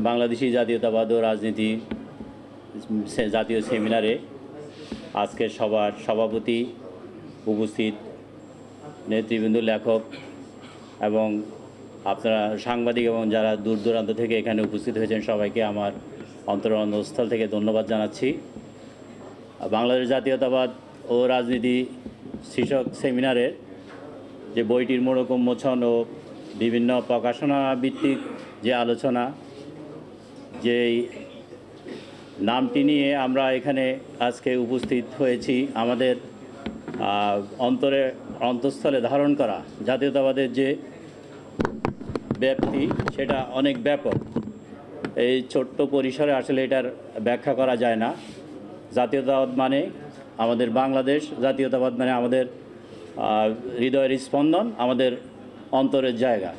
বাংলাদেশি জাতীয়তাবাদ ও রাজনীতি জাতীয় সেমিনারে আজকের সভার সভাপতি, উপস্থিত নেতৃবৃন্দ, লেখক এবং আপনারা সাংবাদিক এবং যারা দূর দূরান্ত থেকে এখানে উপস্থিত হয়েছেন সবাইকে আমার অন্তরস্থল থেকে ধন্যবাদ জানাচ্ছি। বাংলাদেশ জাতীয়তাবাদ ও রাজনীতি শীর্ষক সেমিনারের যে বইটির মোড়ক উন্মোচন ও বিভিন্ন প্রকাশনা ভিত্তিক যে আলোচনা, যেই নামটি নিয়ে আমরা এখানে আজকে উপস্থিত হয়েছি, আমাদের অন্তঃস্থলে ধারণ করা জাতীয়তাবাদের যে ব্যাপ্তি সেটা অনেক ব্যাপক। এই ছোট্ট পরিসরে আসলে এটার ব্যাখ্যা করা যায় না। জাতীয়তাবাদ মানে আমাদের বাংলাদেশ, জাতীয়তাবাদ মানে আমাদের হৃদয়ের স্পন্দন, আমাদের অন্তরের জায়গা।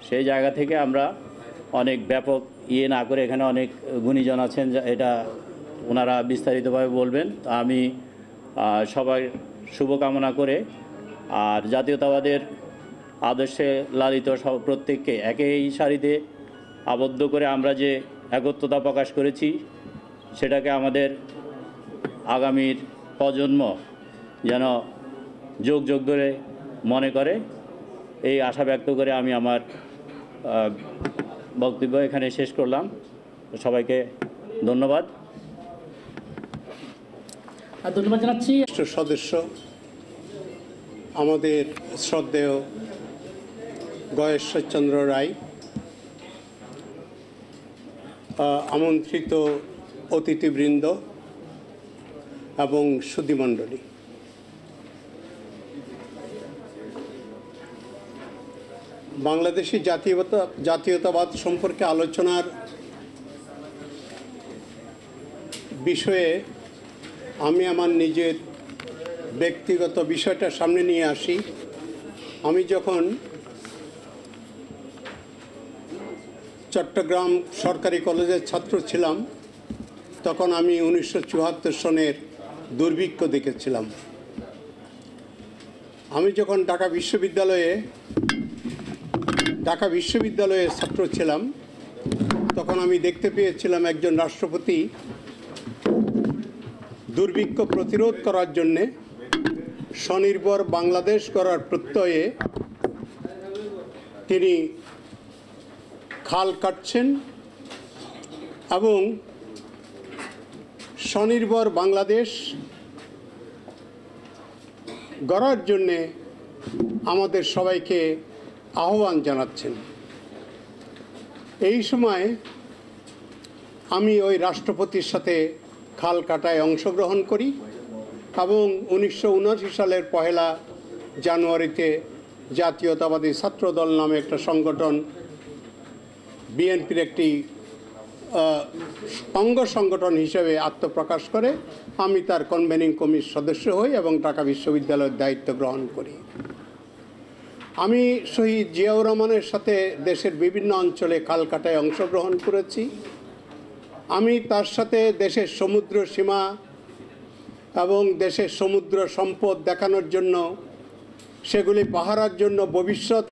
সেই জায়গা থেকে আমরা অনেক ব্যাপক না করে, এখানে অনেক গুণীজন আছেন, এটা ওনারা বিস্তারিতভাবে বলবেন। আমি সবাই শুভকামনা করে আর জাতীয়তাবাদের আদর্শে লালিত প্রত্যেককে একই সারিতে আবদ্ধ করে আমরা যে একত্রতা প্রকাশ করেছি সেটাকে আমাদের আগামীর প্রজন্ম যেন যুগ যুগ ধরে মনে করে, এই আশা ব্যক্ত করে আমি আমার বক্তব্য এখানে শেষ করলাম। সবাইকে ধন্যবাদ জানাচ্ছি। সদস্য আমাদের শ্রদ্ধেয় গয়েশ্বরচন্দ্র রায়, আমন্ত্রিত অতিথিবৃন্দ এবং সুধীমণ্ডলী, বাংলাদেশি জাতীয়তাবাদ সম্পর্কে আলোচনার বিষয়ে আমি আমার নিজের ব্যক্তিগত বিষয়টা সামনে নিয়ে আসি। আমি যখন চট্টগ্রাম সরকারি কলেজের ছাত্র ছিলাম তখন আমি 1974 সনের দুর্ভিক্ষ দেখেছিলাম। আমি যখন ঢাকা বিশ্ববিদ্যালয়ের ছাত্র ছিলাম তখন আমি দেখতে পেয়েছিলাম একজন রাষ্ট্রপতি দুর্ভিক্ষ প্রতিরোধ করার জন্যে স্বনির্ভর বাংলাদেশ গড়ার প্রত্যয়ে তিনি খাল কাটছেন এবং স্বনির্ভর বাংলাদেশ গড়ার জন্যে আমাদের সবাইকে আহ্বান জানাচ্ছেন। এই সময় আমি ওই রাষ্ট্রপতির সাথে খাল কাটায় অংশগ্রহণ করি এবং 1979 সালের 1 জানুয়ারিতে জাতীয়তাবাদী ছাত্রদল নামে একটা সংগঠন, বিএনপির একটি অঙ্গ সংগঠন হিসেবে আত্মপ্রকাশ করে। আমি তার কনভেনিং কমিটির সদস্য হই এবং ঢাকা বিশ্ববিদ্যালয়ের দায়িত্ব গ্রহণ করি। আমি শহীদ জিয়াউর রহমানের সাথে দেশের বিভিন্ন অঞ্চলে খাল কাটায় অংশগ্রহণ করেছি। আমি তার সাথে দেশের সমুদ্র সীমা এবং দেশের সমুদ্র সম্পদ দেখানোর জন্য, সেগুলি পাহারার জন্য ভবিষ্যৎ